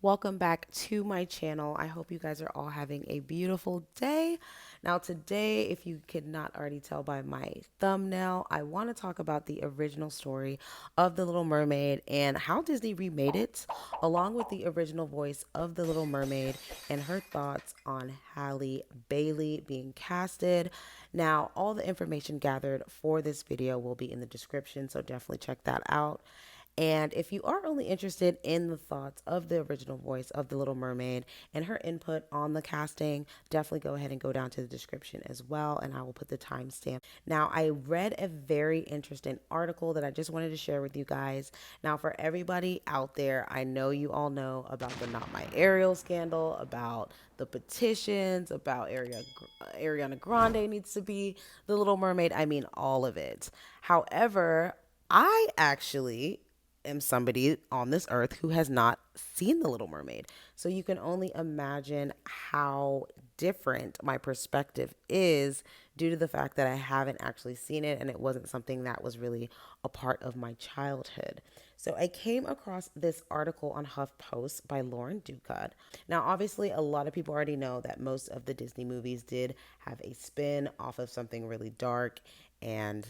Welcome back to my channel. I hope you guys are all having a beautiful day. Now today, if you could not already tell by my thumbnail, I want to talk about the original story of The Little Mermaid and how Disney remade it, along with the original voice of The Little Mermaid and her thoughts on Halle Bailey being casted. Now, all the information gathered for this video will be in the description, so definitely check that out. And if you are only interested in the thoughts of the original voice of The Little Mermaid and her input on the casting, definitely go ahead and go down to the description as well, and I will put the timestamp. Now, I read a very interesting article that I just wanted to share with you guys. Now, for everybody out there, I know you all know about the Not My Ariel scandal, about the petitions, about Ariana Grande needs to be The Little Mermaid. I mean, all of it. However, I actually am somebody on this earth who has not seen The Little Mermaid. So you can only imagine how different my perspective is due to the fact that I haven't actually seen it and it wasn't something that was really a part of my childhood. So I came across this article on HuffPost by Lauren Ducott. Now, obviously, a lot of people already know that most of the Disney movies did have a spin off of something really dark and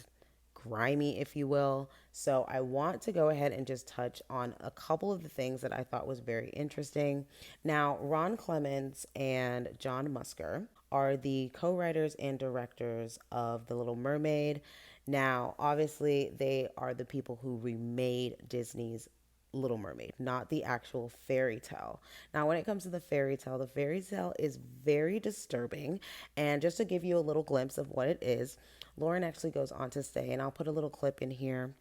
grimy, if you will. So I want to go ahead and just touch on a couple of the things that I thought was very interesting. Now, Ron Clements and John Musker are the co-writers and directors of The Little Mermaid. Now, obviously, they are the people who remade Disney's Little Mermaid, not the actual fairy tale. Now, when it comes to the fairy tale is very disturbing. And just to give you a little glimpse of what it is, Lauren actually goes on to say, and I'll put a little clip in here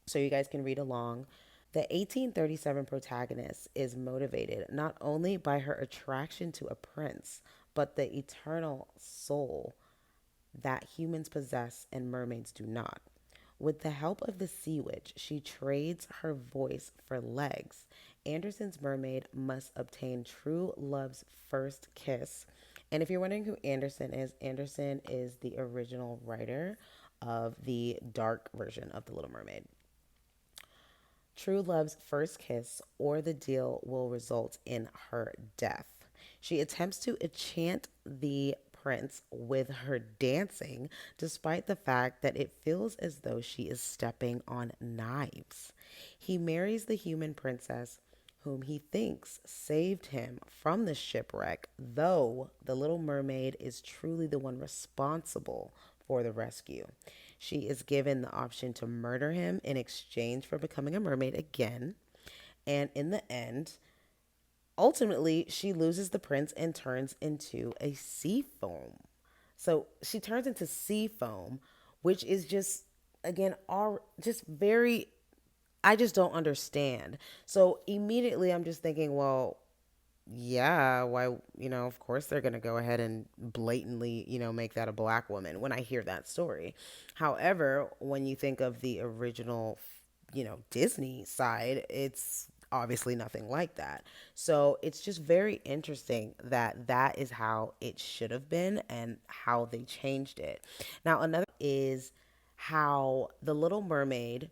so you guys can read along. The 1837 protagonist is motivated not only by her attraction to a prince, but the eternal soul that humans possess and mermaids do not. With the help of the sea witch, she trades her voice for legs. Anderson's mermaid must obtain true love's first kiss. And if you're wondering who Anderson is the original writer of the dark version of The Little Mermaid. True love's first kiss or the deal will result in her death. She attempts to enchant the prince with her dancing, despite the fact that it feels as though she is stepping on knives. He marries the human princess, whom he thinks saved him from the shipwreck, though the Little Mermaid is truly the one responsible for the rescue. She is given the option to murder him in exchange for becoming a mermaid again. And in the end, ultimately, she loses the prince and turns into a Seafoam. So she turns into Seafoam, which is just, again, just very, I just don't understand. So immediately I'm just thinking, well, yeah, why, of course they're going to go ahead and blatantly, make that a black woman when I hear that story. However, when you think of the original, Disney side, it's obviously nothing like that. So it's just very interesting that that is how it should have been and how they changed it. Now, another is how The Little Mermaid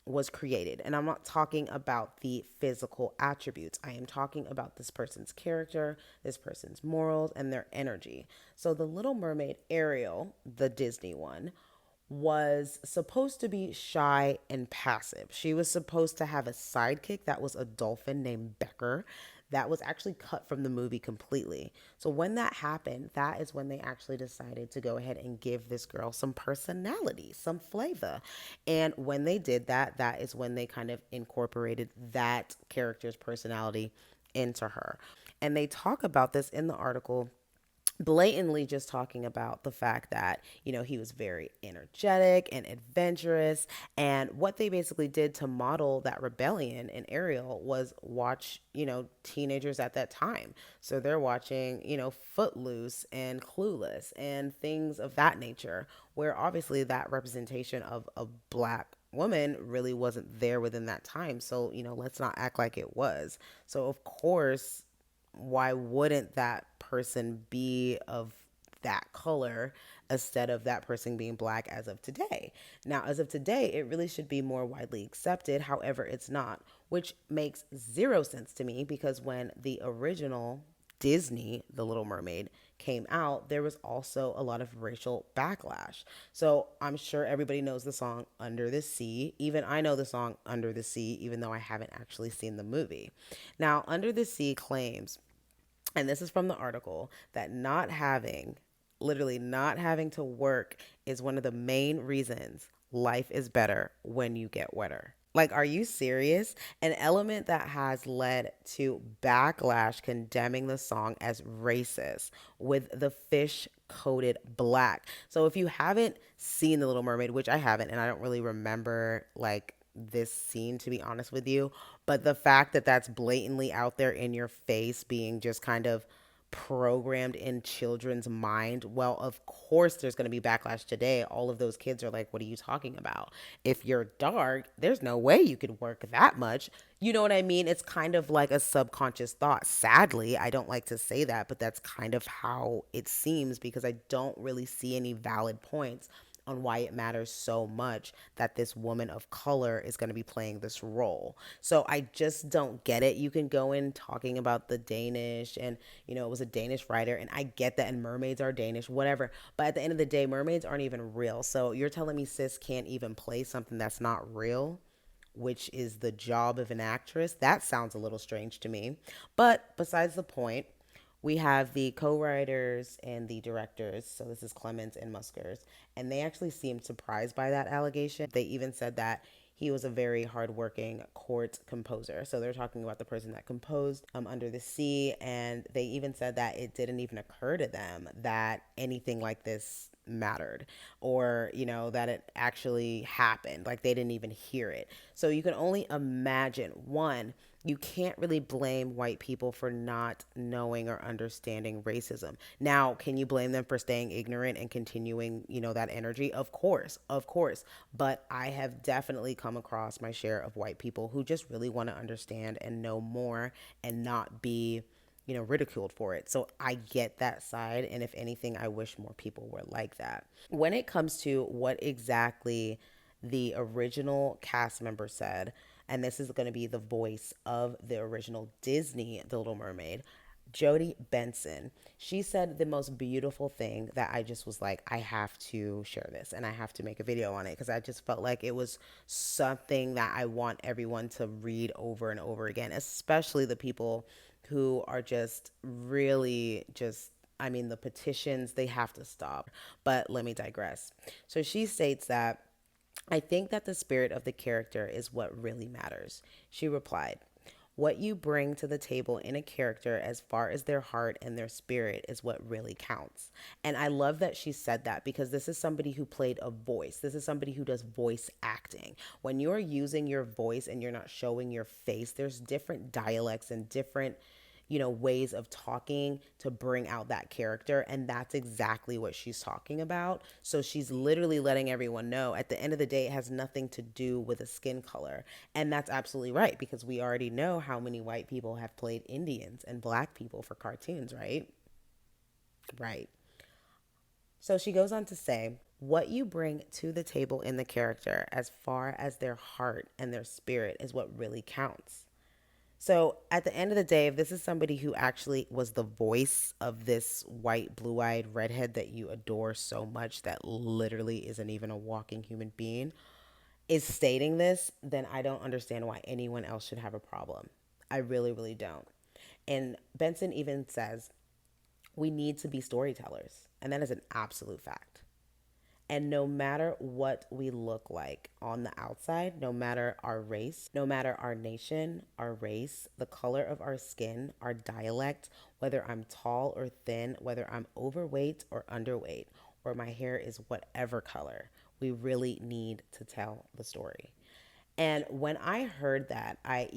was created. And I'm not talking about the physical attributes. I am talking about this person's character, this person's morals, and their energy. So the Little Mermaid, Ariel, the Disney one, was supposed to be shy and passive. She was supposed to have a sidekick that was a dolphin named Becker that was actually cut from the movie completely. So when that happened, that is when they actually decided to go ahead and give this girl some personality, some flavor. And when they did that, that is when they kind of incorporated that character's personality into her. And they talk about this in the article, blatantly just talking about the fact that, he was very energetic and adventurous. And what they basically did to model that rebellion in Ariel was watch, teenagers at that time. So they're watching, Footloose and Clueless and things of that nature, where obviously that representation of a black woman really wasn't there within that time. So, let's not act like it was. So, of course, why wouldn't that person be of that color instead of that person being black as of today. Now, as of today, it really should be more widely accepted. However, it's not, which makes zero sense to me because when the original Disney, The Little Mermaid, came out, there was also a lot of racial backlash. So I'm sure everybody knows the song Under the Sea. Even I know the song Under the Sea, even though I haven't actually seen the movie. Now, Under the Sea claims, and this is from the article, that not having, literally not having to work is one of the main reasons life is better when you get wetter. Like, are you serious? An element that has led to backlash condemning the song as racist with the fish coated black. So, if you haven't seen The Little Mermaid, which I haven't, and I don't really remember like this scene to be honest with you, but the fact that that's blatantly out there in your face being just kind of programmed in children's mind, well, of course there's going to be backlash today. All of those kids are like, what are you talking about? If you're dark, there's no way you could work that much. You know what I mean? It's kind of like a subconscious thought. Sadly, I don't like to say that, but that's kind of how it seems because I don't really see any valid points on why it matters so much that this woman of color is going to be playing this role. So I just don't get it. You can go in talking about the Danish and, it was a Danish writer, and I get that, and mermaids are Danish, whatever. But at the end of the day, mermaids aren't even real. So you're telling me sis can't even play something that's not real? Which is the job of an actress. That sounds a little strange to me. But besides the point, we have the co-writers and the directors. So this is Clements and Muskers, and they actually seemed surprised by that allegation. They even said that he was a very hardworking court composer. So they're talking about the person that composed Under the Sea, and they even said that it didn't even occur to them that anything like this mattered, or that it actually happened, like they didn't even hear it. So you can only imagine, one, you can't really blame white people for not knowing or understanding racism. Now, can you blame them for staying ignorant and continuing, that energy? Of course, of course. But I have definitely come across my share of white people who just really want to understand and know more and not be, ridiculed for it. So I get that side. And if anything, I wish more people were like that. When it comes to what exactly the original cast member said, and this is going to be the voice of the original Disney The Little Mermaid, Jodi Benson. She said the most beautiful thing that I just was like, I have to share this and I have to make a video on it because I just felt like it was something that I want everyone to read over and over again, especially the people who are just really just, I mean, the petitions, they have to stop. But let me digress. So she states that I think that the spirit of the character is what really matters. She replied, what you bring to the table in a character as far as their heart and their spirit is what really counts. And I love that she said that because this is somebody who played a voice. This is somebody who does voice acting. When you're using your voice and you're not showing your face, there's different dialects and different ways of talking to bring out that character. And that's exactly what she's talking about. So she's literally letting everyone know at the end of the day, it has nothing to do with a skin color. And that's absolutely right, because we already know how many white people have played Indians and black people for cartoons, right? Right. So she goes on to say, what you bring to the table in the character as far as their heart and their spirit is what really counts. So at the end of the day, if this is somebody who actually was the voice of this white, blue-eyed redhead that you adore so much that literally isn't even a walking human being, is stating this, then I don't understand why anyone else should have a problem. I really, really don't. And Benson even says, we need to be storytellers. And that is an absolute fact. And no matter what we look like on the outside, no matter our race, no matter our nation, our race, the color of our skin, our dialect, whether I'm tall or thin, whether I'm overweight or underweight, or my hair is whatever color, we really need to tell the story. And when I heard that, I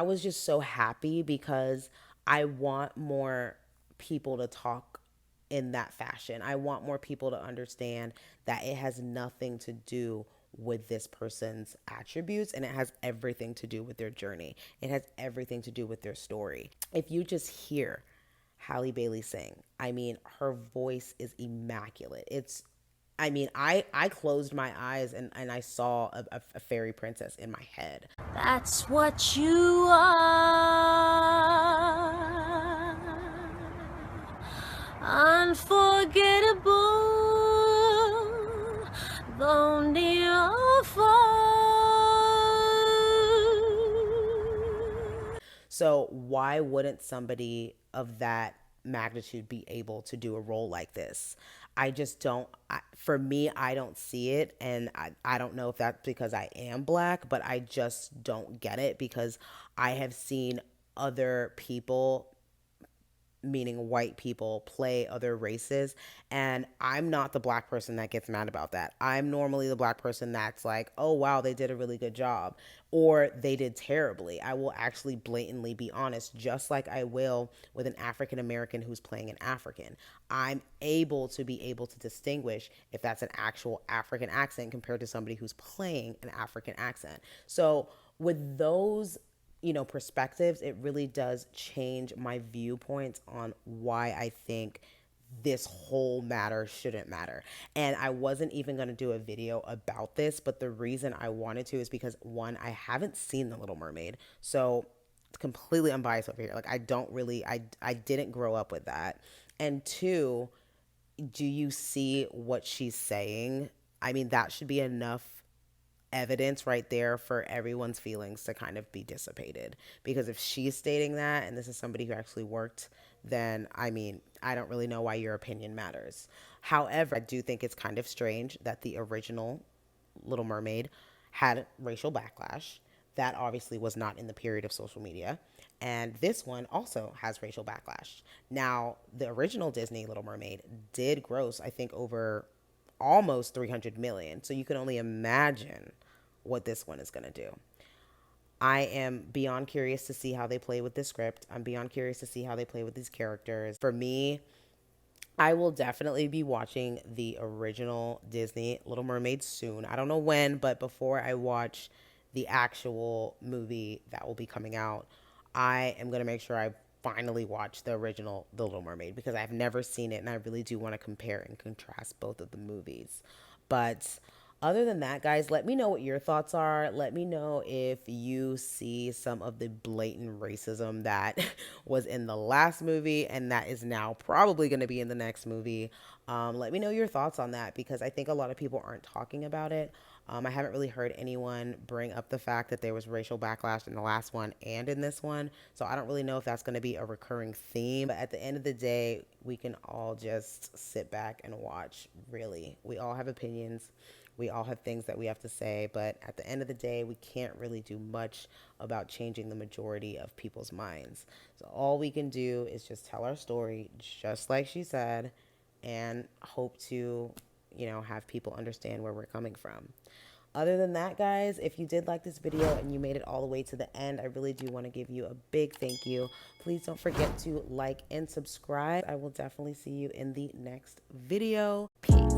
was just so happy because I want more people to talk in that fashion. I want more people to understand that it has nothing to do with this person's attributes, and it has everything to do with their journey. It has everything to do with their story. If you just hear Halle Bailey sing. I mean, her voice is immaculate. I closed my eyes and I saw a fairy princess in my head. That's what you are. Unforgettable, though near or far. So why wouldn't somebody of that magnitude be able to do a role like this? I just don't, for me, I don't see it. And I don't know if that's because I am black, but I just don't get it because I have seen other people, meaning white people, play other races, and I'm not the black person that gets mad about that. I'm normally the black person that's like, oh wow, they did a really good job, or they did terribly. I will actually blatantly be honest, just like I will with an African American who's playing an African. I'm able to distinguish if that's an actual African accent compared to somebody who's playing an African accent. So with those perspectives, it really does change my viewpoints on why I think this whole matter shouldn't matter. And I wasn't even going to do a video about this, but the reason I wanted to is because one, I haven't seen The Little Mermaid. So it's completely unbiased over here. Like I didn't grow up with that. And two, do you see what she's saying? I mean, that should be enough evidence right there for everyone's feelings to kind of be dissipated. Because if she's stating that, and this is somebody who actually worked, then I mean, I don't really know why your opinion matters. However, I do think it's kind of strange that the original Little Mermaid had racial backlash. That obviously was not in the period of social media. And this one also has racial backlash. Now, the original Disney Little Mermaid did gross, I think, over almost 300 million. So you can only imagine what this one is going to do. I am beyond curious to see how they play with this script. I'm beyond curious to see how they play with these characters. For me, I will definitely be watching the original Disney Little Mermaid soon. I don't know when, but before I watch the actual movie that will be coming out, I am going to make sure I finally watch the original The Little Mermaid because I've never seen it and I really do want to compare and contrast both of the movies. But other than that, guys, let me know what your thoughts are. Let me know if you see some of the blatant racism that was in the last movie and that is now probably going to be in the next movie. Let me know your thoughts on that because I think a lot of people aren't talking about it. I haven't really heard anyone bring up the fact that there was racial backlash in the last one and in this one. So I don't really know if that's going to be a recurring theme. But at the end of the day, we can all just sit back and watch, really. We all have opinions. We all have things that we have to say. But at the end of the day, we can't really do much about changing the majority of people's minds. So all we can do is just tell our story, just like she said, and hope to have people understand where we're coming from. Other than that, guys, if you did like this video and you made it all the way to the end, I really do want to give you a big thank you. Please don't forget to like and subscribe. I will definitely see you in the next video. Peace.